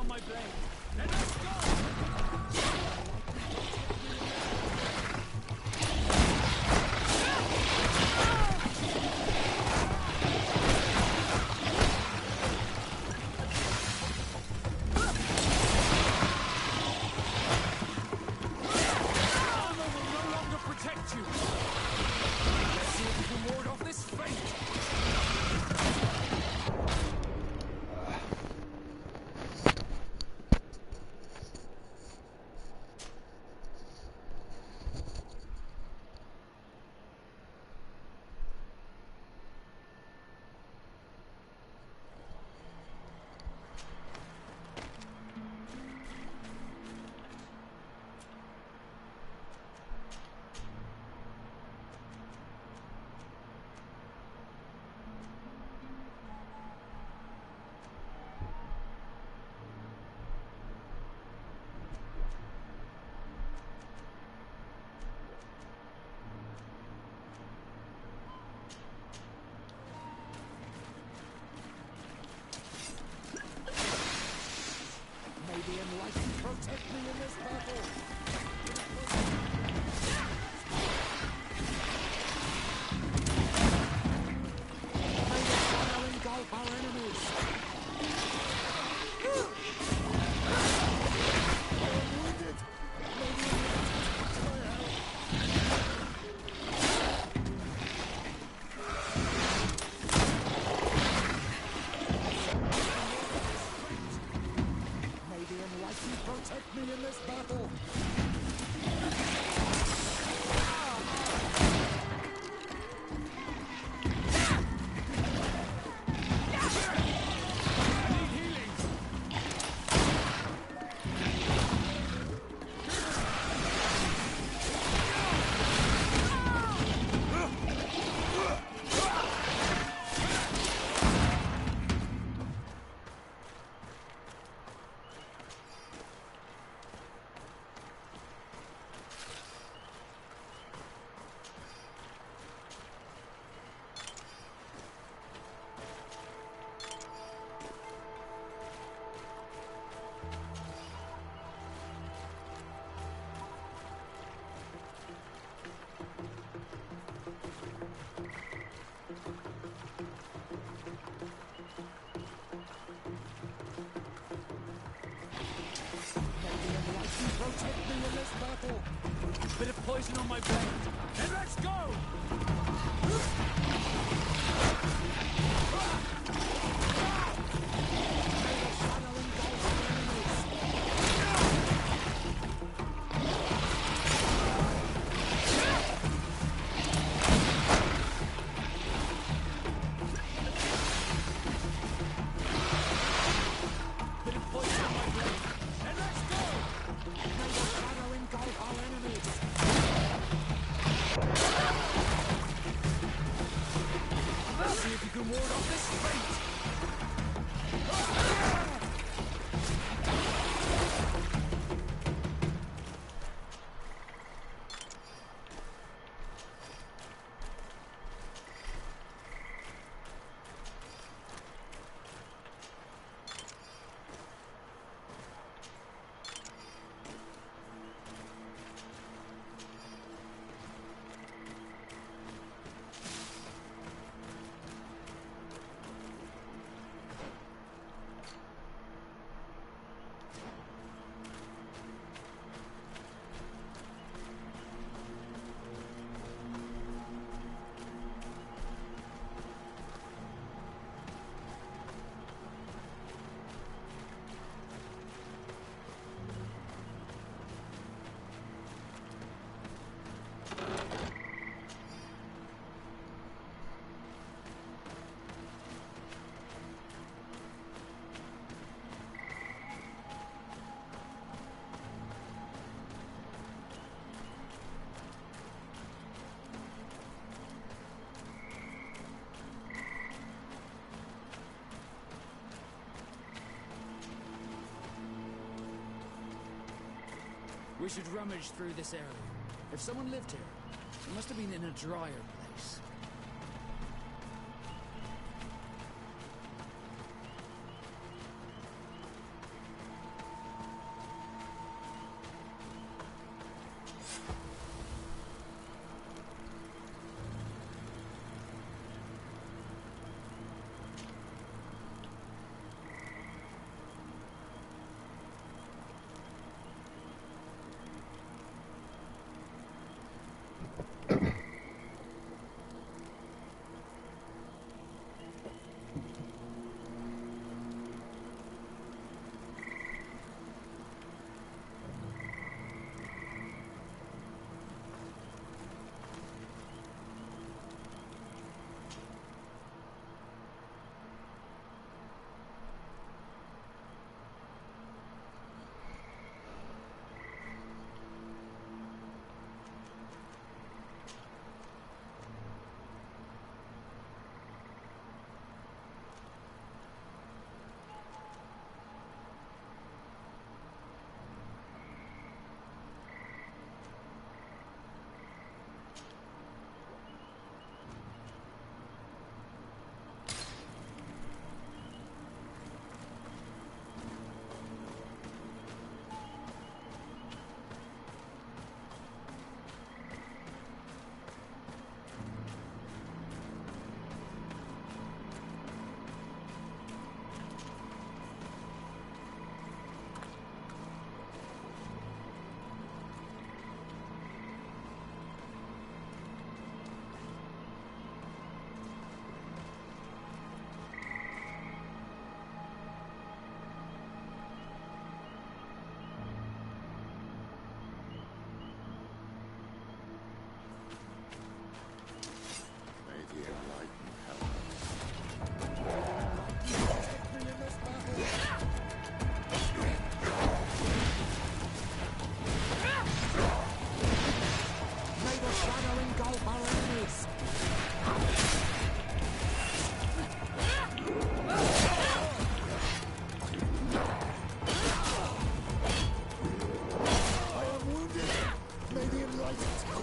my blade. Then let's go! Protect me in this battle! May the fire engulf our enemies! I'm wounded! May the enlightened protect me in this battle! Protect me in this battle! Bit of poison on my blade. Then let's go! We should rummage through this area. If someone lived here, it must have been in a drier place.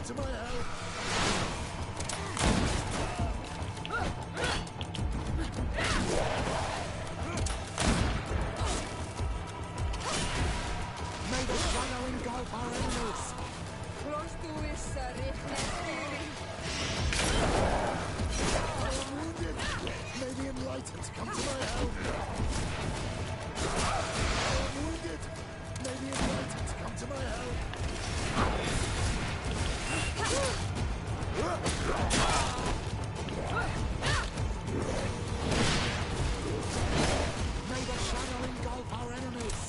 to my help. May the shadow engulf our enemies. I'm wounded. May the enlightened come to my help. I'm wounded. May the enlightened come to my help. May the shadow engulf our enemies.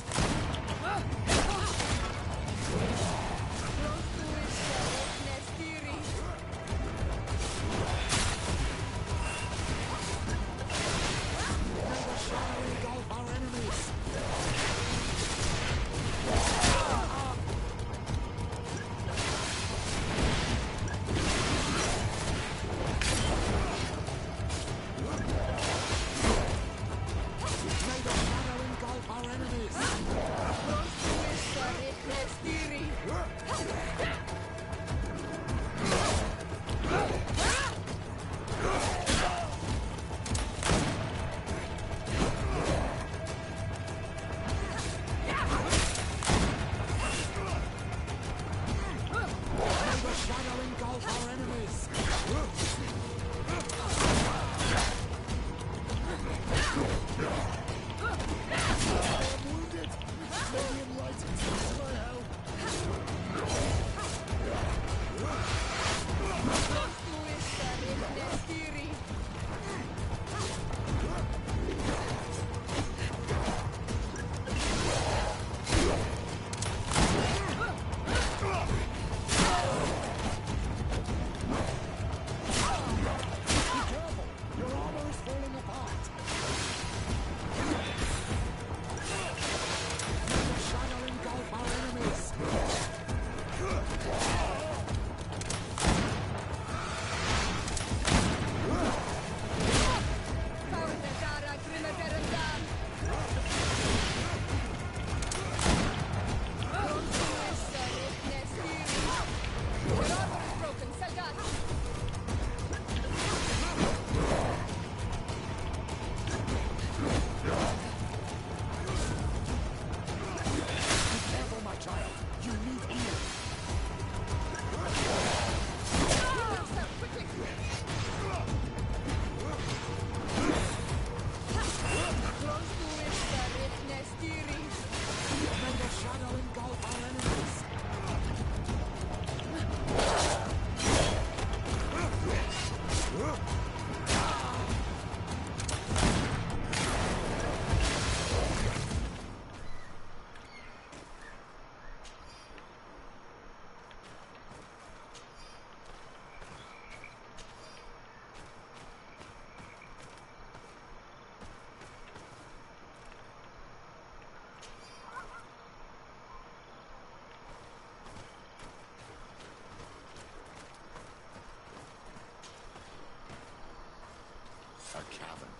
A cavern.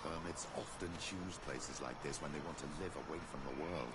Hermits often choose places like this when they want to live away from the world.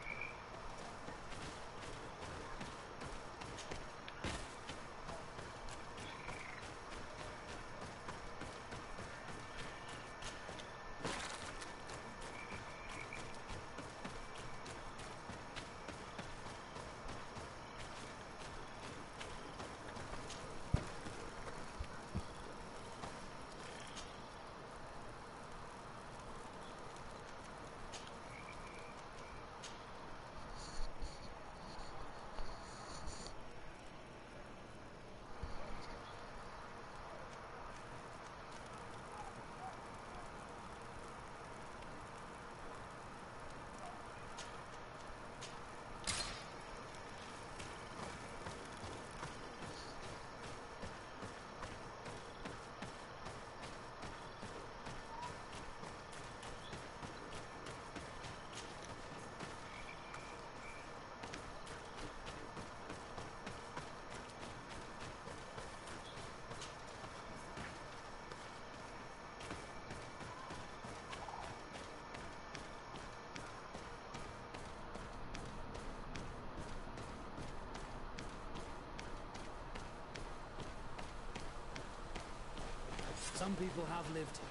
Some people have lived here.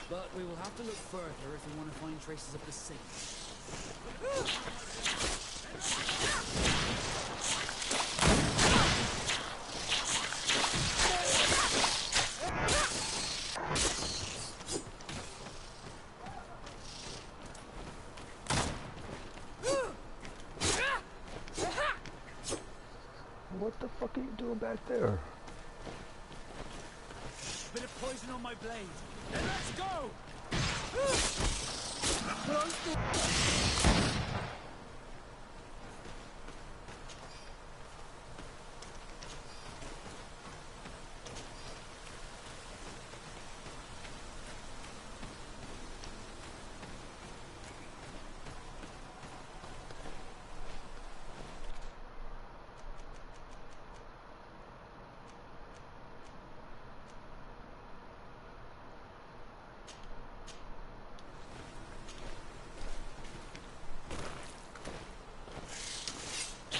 But we will have to look further if we want to find traces of the saints. What the fuck are you doing back there? Bit of poison on my blade. And let's go!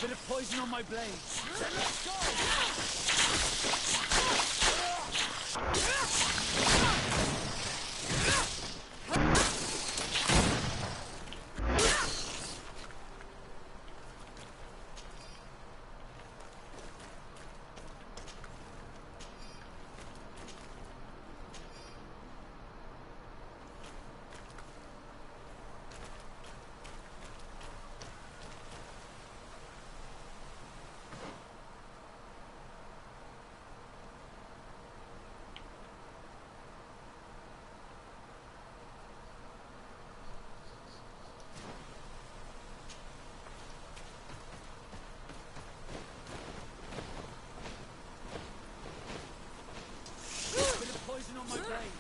Bit of poison on my blade. Then let's go! Poison on my blade.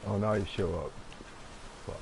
Oh, now you show up. Fuck.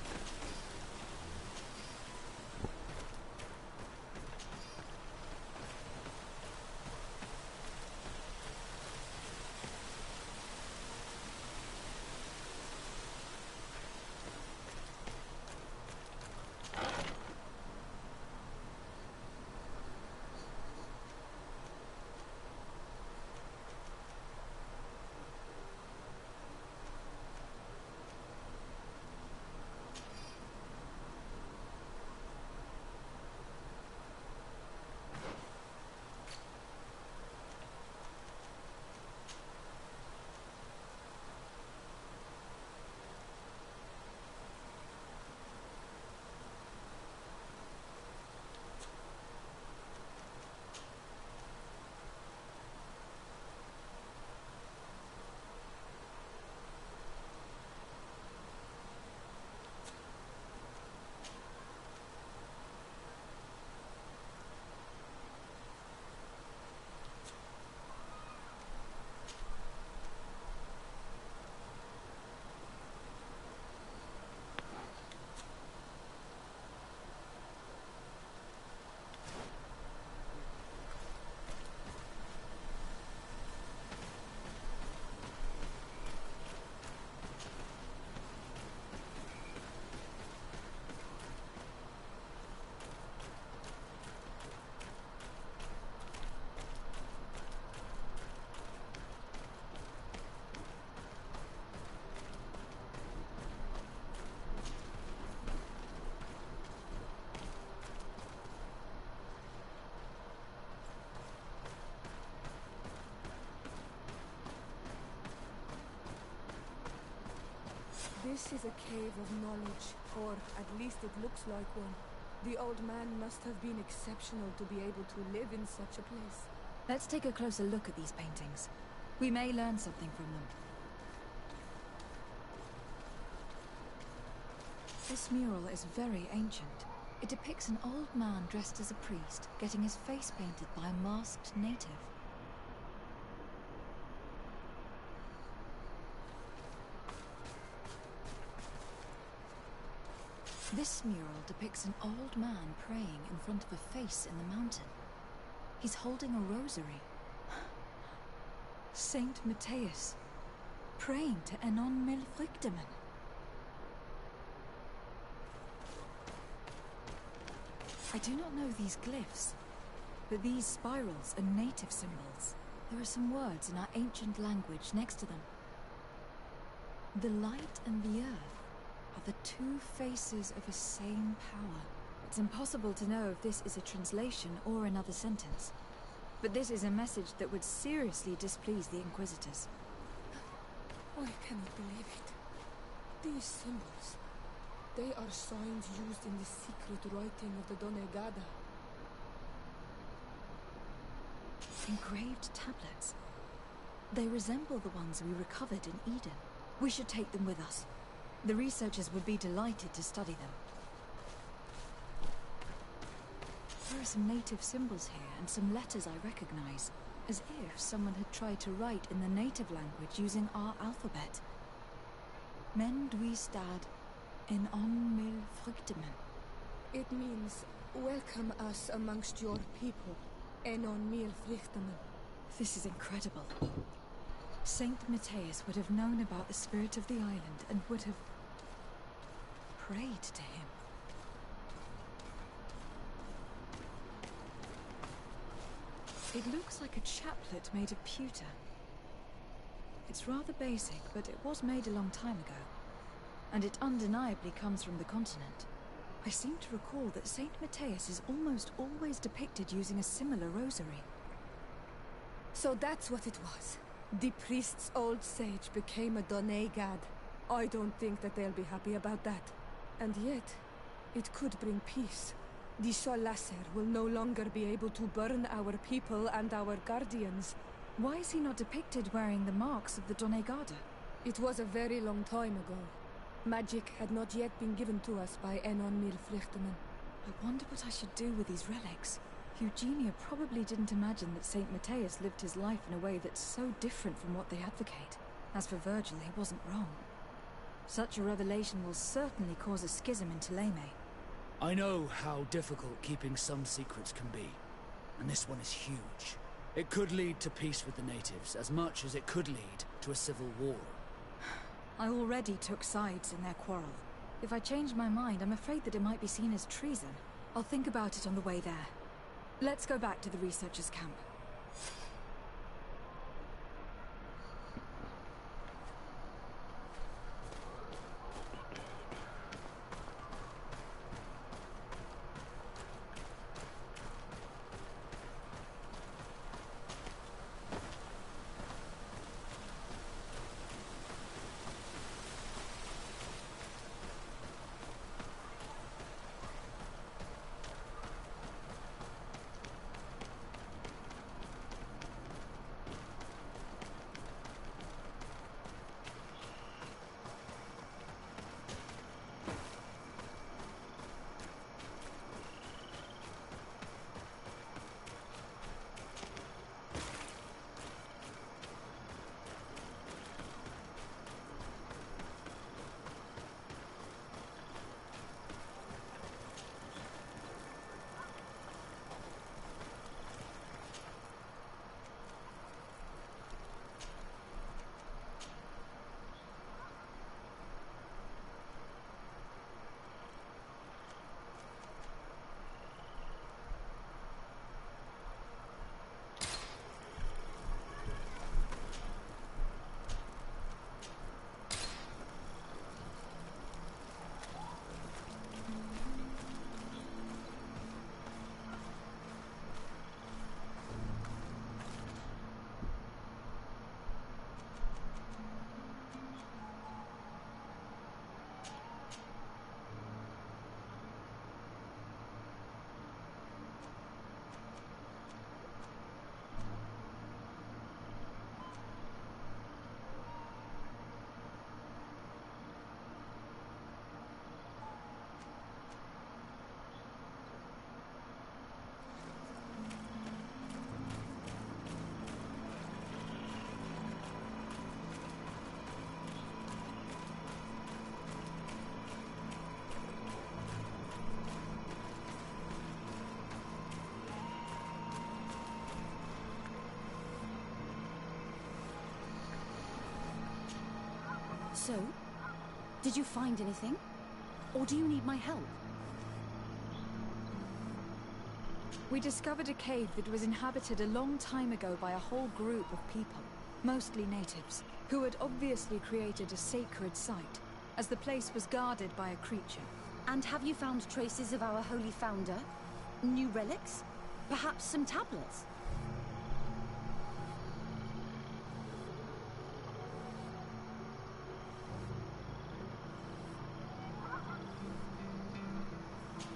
This is a cave of knowledge, or at least it looks like one. The old man must have been exceptional to be able to live in such a place. Let's take a closer look at these paintings. We may learn something from them. This mural is very ancient. It depicts an old man dressed as a priest, getting his face painted by a masked native. This mural depicts an old man praying in front of a face in the mountain. He's holding a rosary. Saint Matthias, praying to Enon Milfrichtemen. I do not know these glyphs, but these spirals are native symbols. There are some words in our ancient language next to them. The light and the earth are the two faces of a same power. It's impossible to know if this is a translation or another sentence, but this is a message that would seriously displease the Inquisitors. I cannot believe it. These symbols, they are signs used in the secret writing of the Donegada. Engraved tablets. They resemble the ones we recovered in Eden. We should take them with us. The researchers would be delighted to study them. There are some native symbols here and some letters I recognize, as if someone had tried to write in the native language using our alphabet. Men dwi stad en on mil fruktemen. It means, welcome us amongst your people, Enon mil frichtemen. This is incredible. Saint Matthias would have known about the spirit of the island and would have prayed to him. It looks like a chaplet made of pewter. It's rather basic, but it was made a long time ago. And it undeniably comes from the continent. I seem to recall that Saint Matthias is almost always depicted using a similar rosary. So that's what it was. The priest's old sage became a Donegad. I don't think that they'll be happy about that. And yet, it could bring peace. The Solasser will no longer be able to burn our people and our guardians. Why is he not depicted wearing the marks of the Donegada? It was a very long time ago. Magic had not yet been given to us by Enon Milfrichtemen. I wonder what I should do with these relics. Eugenia probably didn't imagine that Saint Matthias lived his life in a way that's so different from what they advocate. As for Virgil, he wasn't wrong. Such a revelation will certainly cause a schism in Thélème. I know how difficult keeping some secrets can be, and this one is huge. It could lead to peace with the natives, as much as it could lead to a civil war. I already took sides in their quarrel. If I change my mind, I'm afraid that it might be seen as treason. I'll think about it on the way there. Let's go back to the researchers' camp. So, did you find anything? Or do you need my help? We discovered a cave that was inhabited a long time ago by a whole group of people, mostly natives, who had obviously created a sacred site, as the place was guarded by a creature. And have you found traces of our holy founder? New relics? Perhaps some tablets?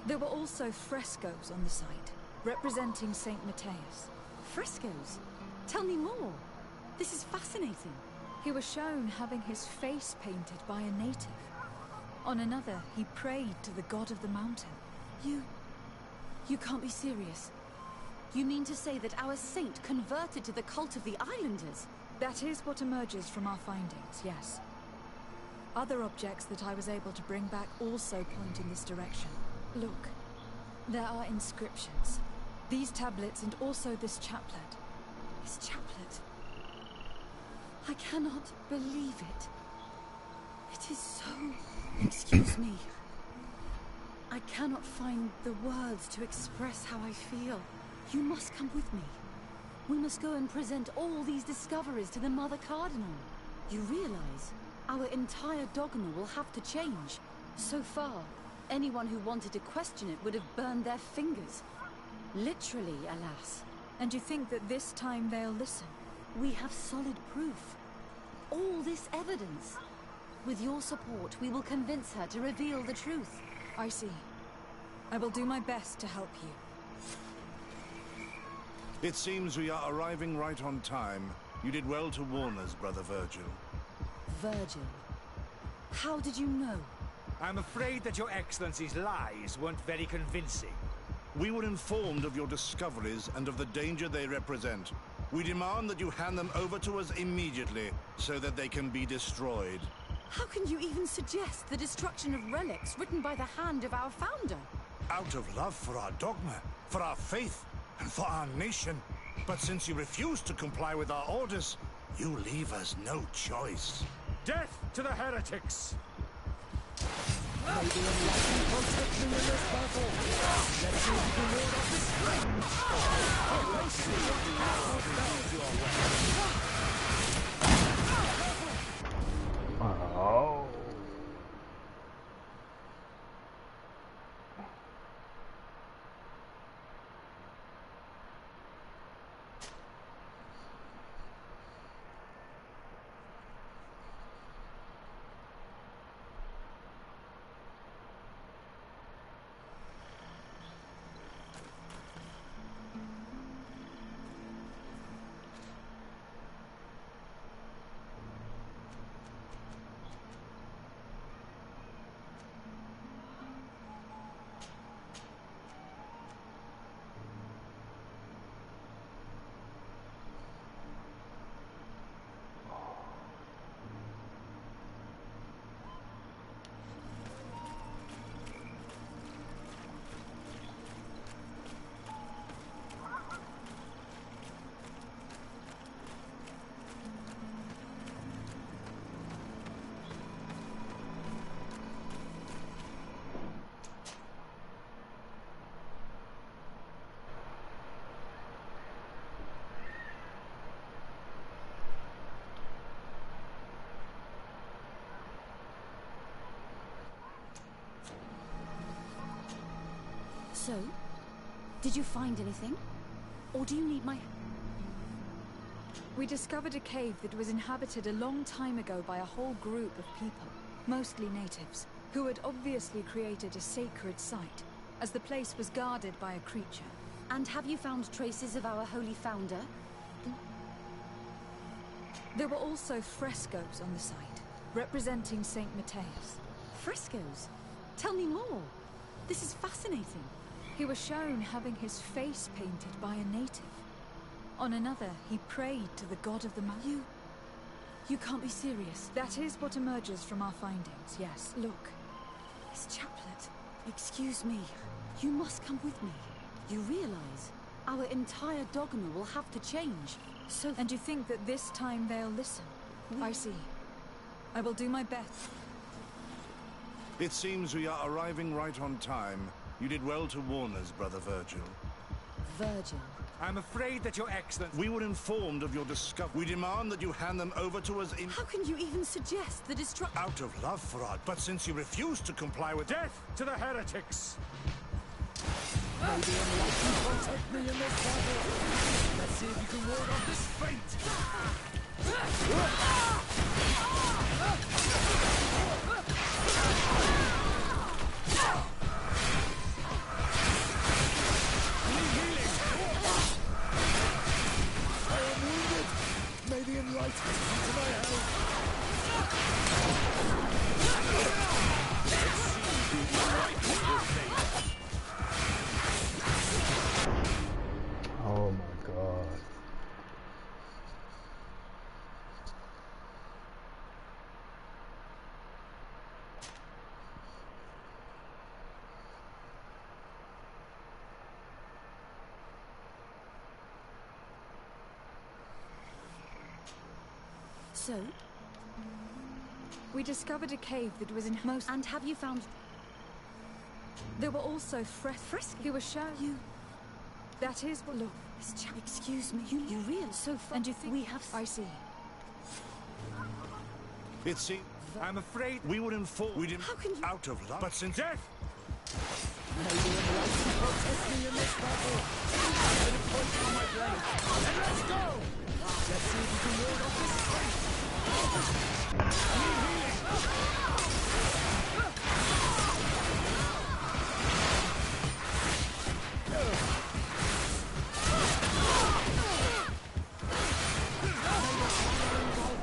There were also frescoes on the site, representing Saint Matthias. Frescoes? Tell me more. This is fascinating. He was shown having his face painted by a native. On another, he prayed to the god of the mountain. You can't be serious. You mean to say that our saint converted to the cult of the islanders? That is what emerges from our findings, yes. Other objects that I was able to bring back also point in this direction. Look, there are inscriptions. These tablets and also this chaplet. This chaplet. I cannot believe it. It is so... Excuse me. I cannot find the words to express how I feel. You must come with me. We must go and present all these discoveries to the Mother Cardinal. You realize our entire dogma will have to change. So far, anyone who wanted to question it would have burned their fingers. Literally, alas. And you think that this time they'll listen? We have solid proof. All this evidence. With your support, we will convince her to reveal the truth. I see. I will do my best to help you. It seems we are arriving right on time. You did well to warn us, Brother Virgil. Virgil? How did you know? I'm afraid that your Excellency's lies weren't very convincing. We were informed of your discoveries and of the danger they represent. We demand that you hand them over to us immediately, so that they can be destroyed. How can you even suggest the destruction of relics written by the hand of our founder? Out of love for our dogma, for our faith, and for our nation. But since you refuse to comply with our orders, you leave us no choice. Death to the heretics! Oh. So, did you find anything? Or do you need my... We discovered a cave that was inhabited a long time ago by a whole group of people, mostly natives, who had obviously created a sacred site, as the place was guarded by a creature. And have you found traces of our holy founder? There were also frescoes on the site, representing Saint Matthias. Frescoes? Tell me more. This is fascinating. He was shown having his face painted by a native. On another, he prayed to the god of the mountain. You can't be serious. That is what emerges from our findings, yes. Look, this chaplet. Excuse me. You must come with me. You realize our entire dogma will have to change. So, and you think that this time they'll listen? I see. I will do my best. It seems we are arriving right on time. You did well to warn us, Brother Virgil. Virgil. I'm afraid that your Excellency... We were informed of your discovery. We demand that you hand them over to us in... How can you even suggest the destruction? Out of love for our... But since you refuse to comply with... Death to the heretics! May the enlightened protect me in this battle. Let's see if you can ward off this fate. I am wounded. May the enlightened come to my help. Oh my god. So, we discovered a cave that was in most... And have you found... There were also frescoes. He was shown you... That is what... Look, excuse me, you real so far... And you think... We have... I see. It seems... I'm afraid... We were informed... We didn't... How can you... Out of love... But since... Death! May the enlightened protect me in this battle. Put a poison on my blade. And let's go! Let's see if you can ward off this fate.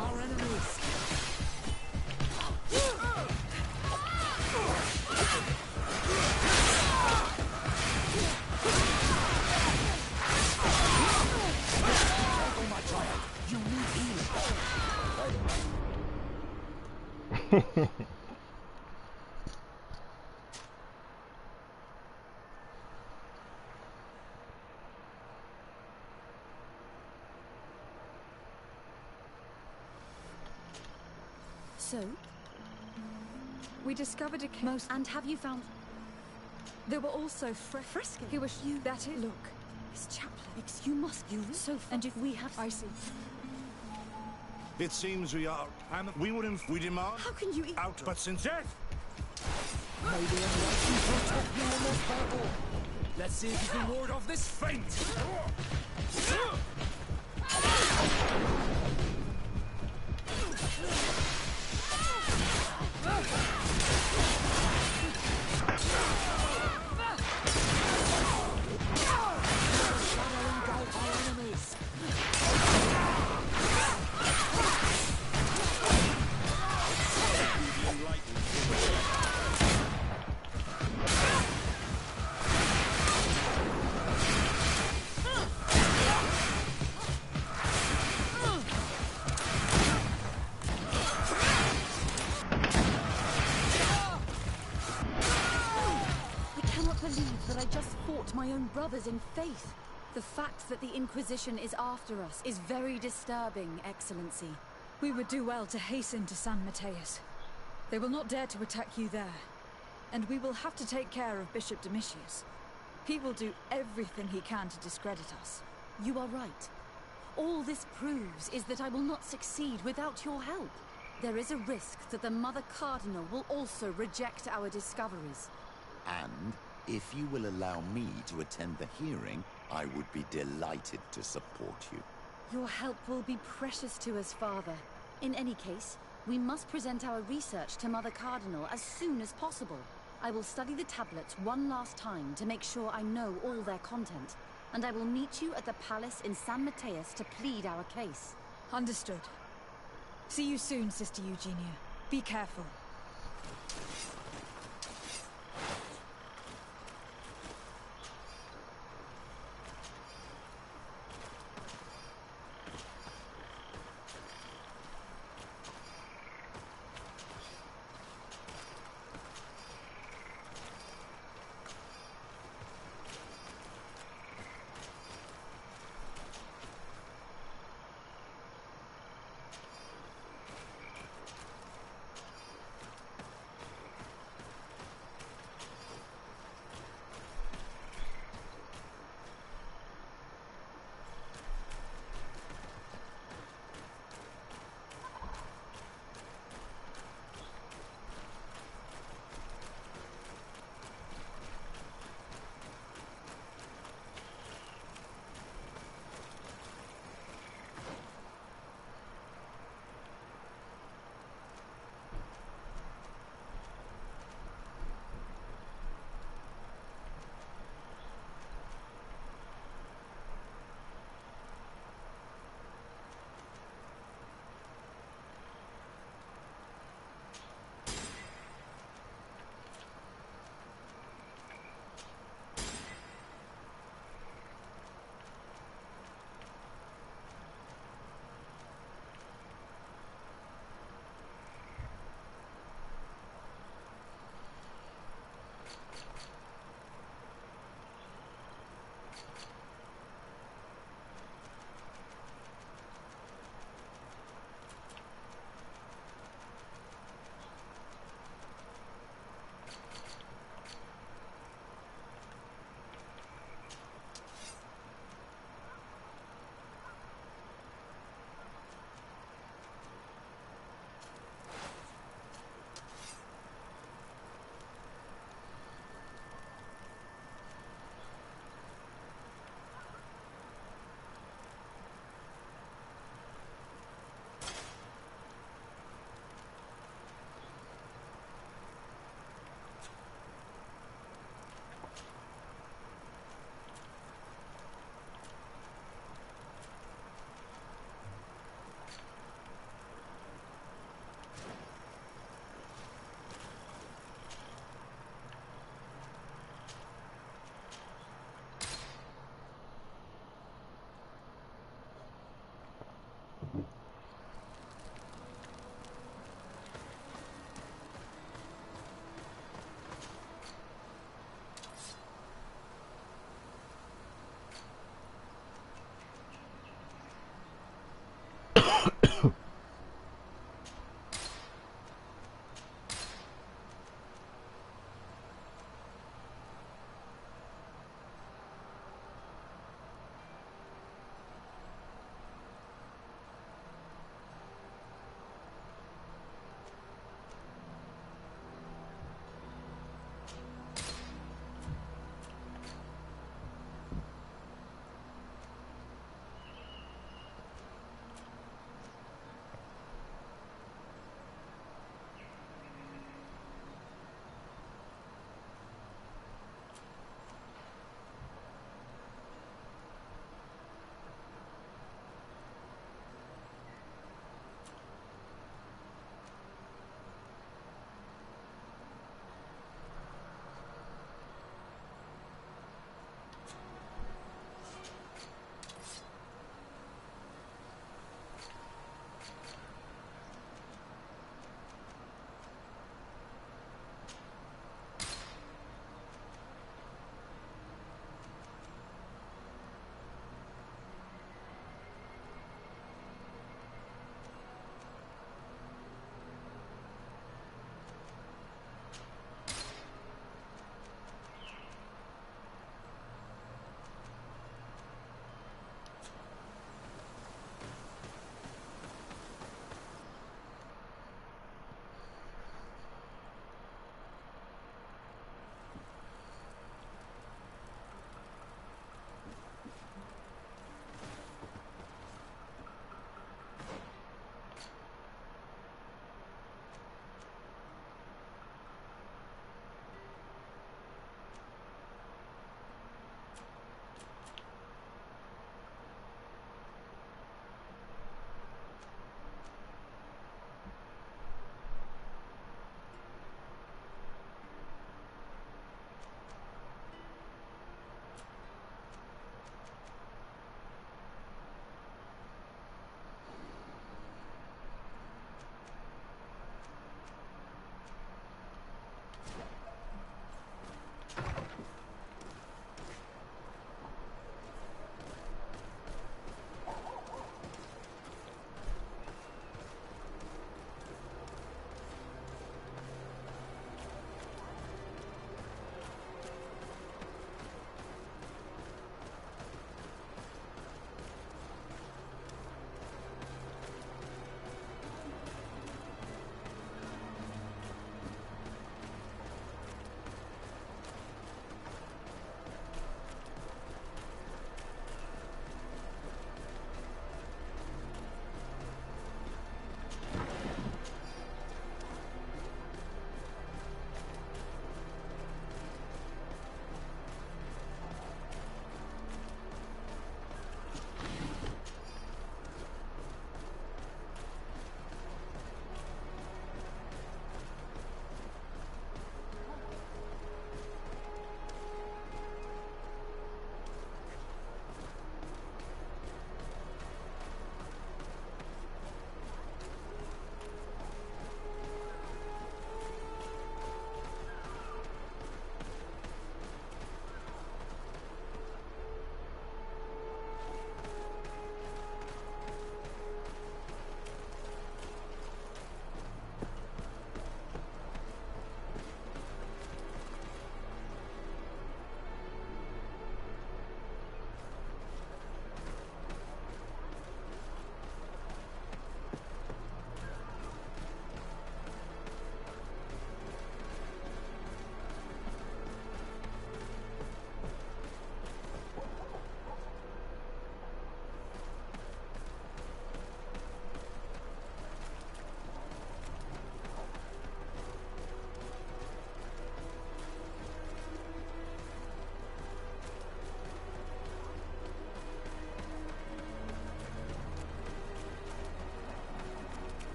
Our enemies. You need healing. So, we discovered a cave. And have you found... There were also frescoes. He was you... That is... Look, this chaplain. You must... You so... And if we have... I see. It seems we are... We were we demand... How can you... Out of... But since... Death! May the enlightened protect me in this battle. Let's see if you can ward off this fate. My own brothers in faith. The fact that the Inquisition is after us is very disturbing, Excellency. We would do well to hasten to San Mateus. They will not dare to attack you there. And we will have to take care of Bishop Domitius. He will do everything he can to discredit us. You are right. All this proves is that I will not succeed without your help. There is a risk that the Mother Cardinal will also reject our discoveries. And if you will allow me to attend the hearing, I would be delighted to support you. Your help will be precious to us, Father. In any case, we must present our research to Mother Cardinal as soon as possible. I will study the tablets one last time to make sure I know all their content. And I will meet you at the palace in San Mateus to plead our case. Understood. See you soon, Sister Eugenia. Be careful.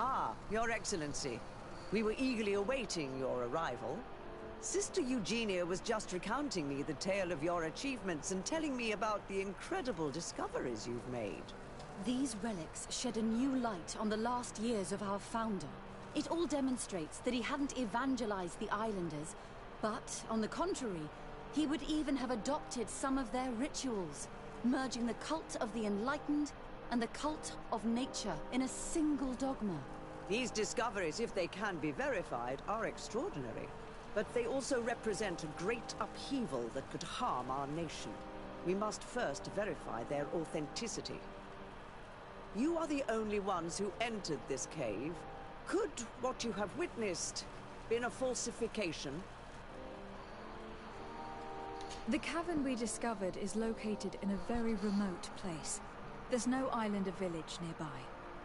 Ah, Your Excellency. We were eagerly awaiting your arrival. Sister Eugenia was just recounting me the tale of your achievements and telling me about the incredible discoveries you've made. These relics shed a new light on the last years of our founder. It all demonstrates that he hadn't evangelized the islanders, but, on the contrary, he would even have adopted some of their rituals, merging the cult of the enlightened and the cult of nature in a single dogma. These discoveries, if they can be verified, are extraordinary. But they also represent a great upheaval that could harm our nation. We must first verify their authenticity. You are the only ones who entered this cave. Could what you have witnessed been a falsification? The cavern we discovered is located in a very remote place. There's no island or village nearby.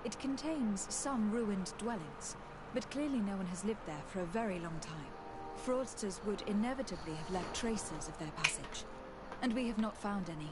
It contains some ruined dwellings, but clearly no one has lived there for a very long time. Fraudsters would inevitably have left traces of their passage, and we have not found any.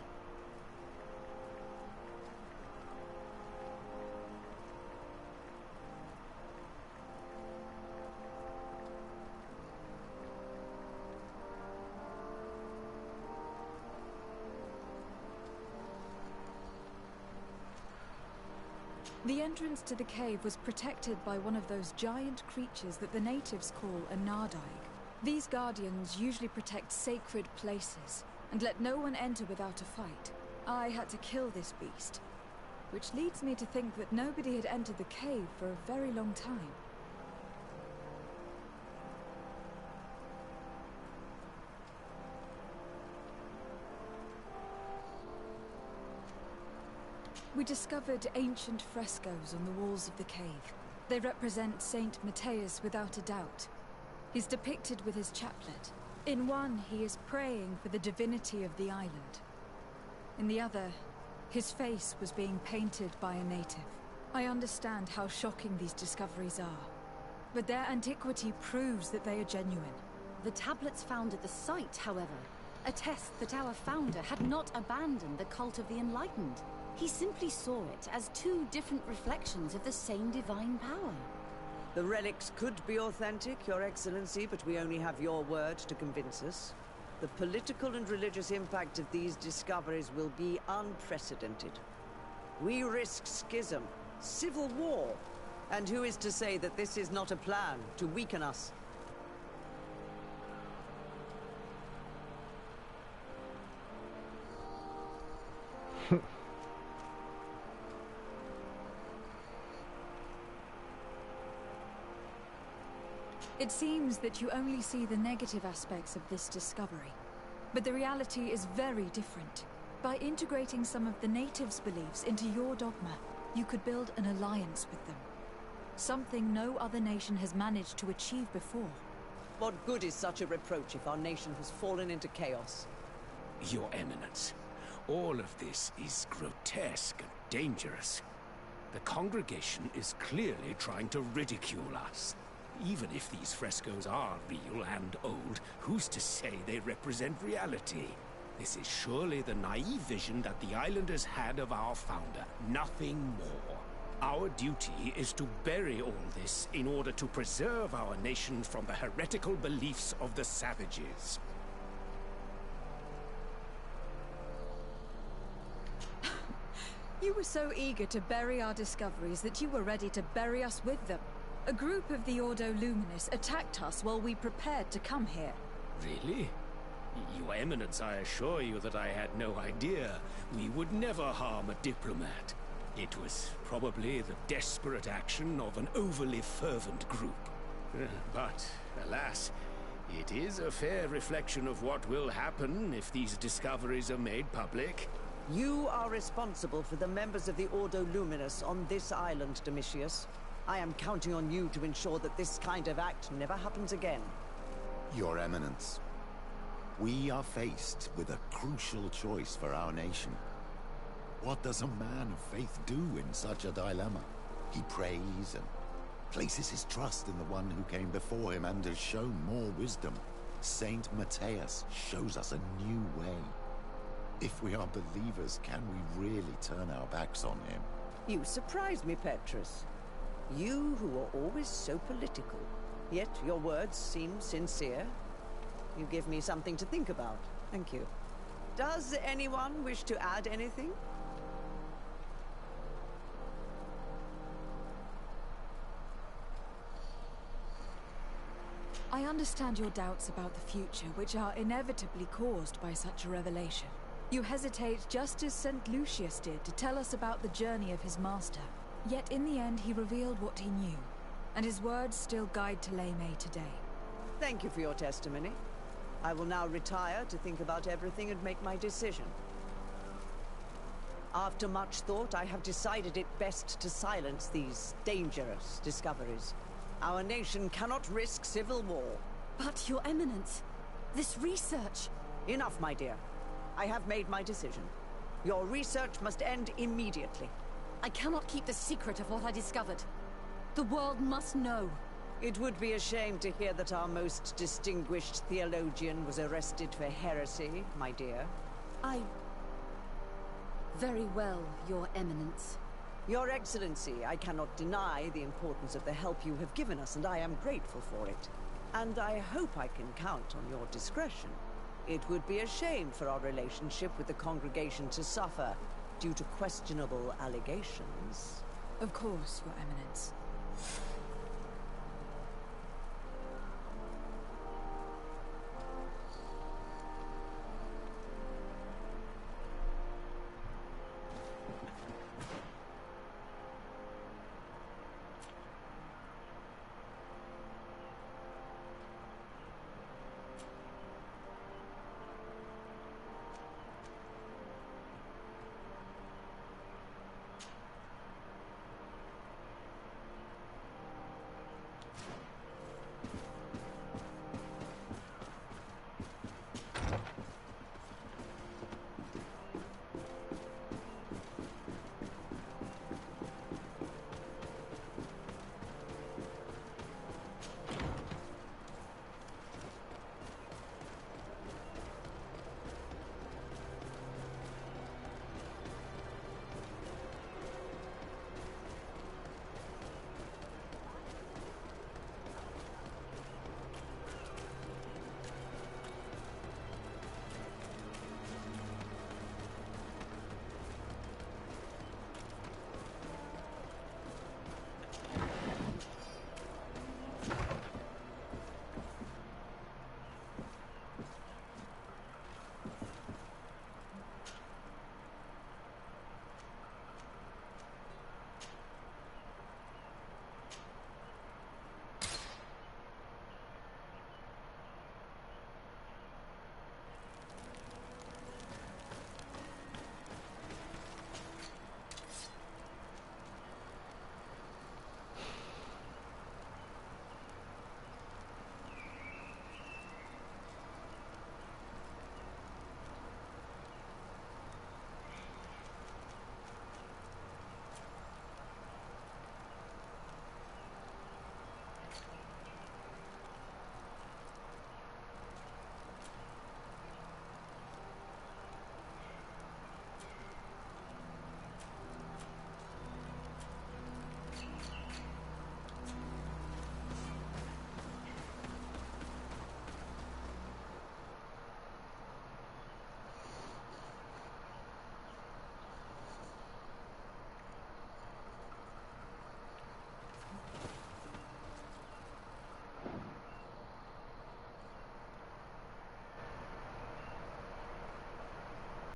The entrance to the cave was protected by one of those giant creatures that the natives call a Nardaig. These guardians usually protect sacred places and let no one enter without a fight. I had to kill this beast, which leads me to think that nobody had entered the cave for a very long time. We discovered ancient frescoes on the walls of the cave. They represent Saint Matthias without a doubt. He's depicted with his chaplet. In one, he is praying for the divinity of the island. In the other, his face was being painted by a native. I understand how shocking these discoveries are, but their antiquity proves that they are genuine. The tablets found at the site, however, attest that our founder had not abandoned the cult of the enlightened. He simply saw it as two different reflections of the same divine power. The relics could be authentic, Your Excellency, but we only have your word to convince us. The political and religious impact of these discoveries will be unprecedented. We risk schism, civil war, and who is to say that this is not a plan to weaken us? It seems that you only see the negative aspects of this discovery, but the reality is very different. By integrating some of the natives' beliefs into your dogma, you could build an alliance with them. Something no other nation has managed to achieve before. What good is such a reproach if our nation has fallen into chaos? Your Eminence, all of this is grotesque and dangerous. The congregation is clearly trying to ridicule us. Even if these frescoes are real and old, who's to say they represent reality? This is surely the naive vision that the islanders had of our founder, nothing more. Our duty is to bury all this in order to preserve our nation from the heretical beliefs of the savages. You were so eager to bury our discoveries that you were ready to bury us with them. A group of the Ordo Luminous attacked us while we prepared to come here. Really? Your Eminence, I assure you that I had no idea. We would never harm a diplomat. It was probably the desperate action of an overly fervent group. But, alas, it is a fair reflection of what will happen if these discoveries are made public. You are responsible for the members of the Ordo Luminous on this island, Domitius. I am counting on you to ensure that this kind of act never happens again. Your Eminence, we are faced with a crucial choice for our nation. What does a man of faith do in such a dilemma? He prays and places his trust in the one who came before him and has shown more wisdom. Saint Matthias shows us a new way. If we are believers, can we really turn our backs on him? You surprise me, Petrus. You who are always so political, yet your words seem sincere. You give me something to think about. Thank you. Does anyone wish to add anything? I understand your doubts about the future, which are inevitably caused by such a revelation. You hesitate just as St. Lucius did to tell us about the journey of his master. Yet in the end he revealed what he knew, and his words still guide Thélème today. Thank you for your testimony. I will now retire to think about everything and make my decision. After much thought, I have decided it best to silence these dangerous discoveries. Our nation cannot risk civil war. But, Your Eminence, this research... Enough, my dear. I have made my decision. Your research must end immediately. I cannot keep the secret of what I discovered. The world must know. It would be a shame to hear that our most distinguished theologian was arrested for heresy, my dear. Very well, Your Eminence. Your Excellency, I cannot deny the importance of the help you have given us, and I am grateful for it. And I hope I can count on your discretion. It would be a shame for our relationship with the congregation to suffer due to questionable allegations. Of course, Your Eminence.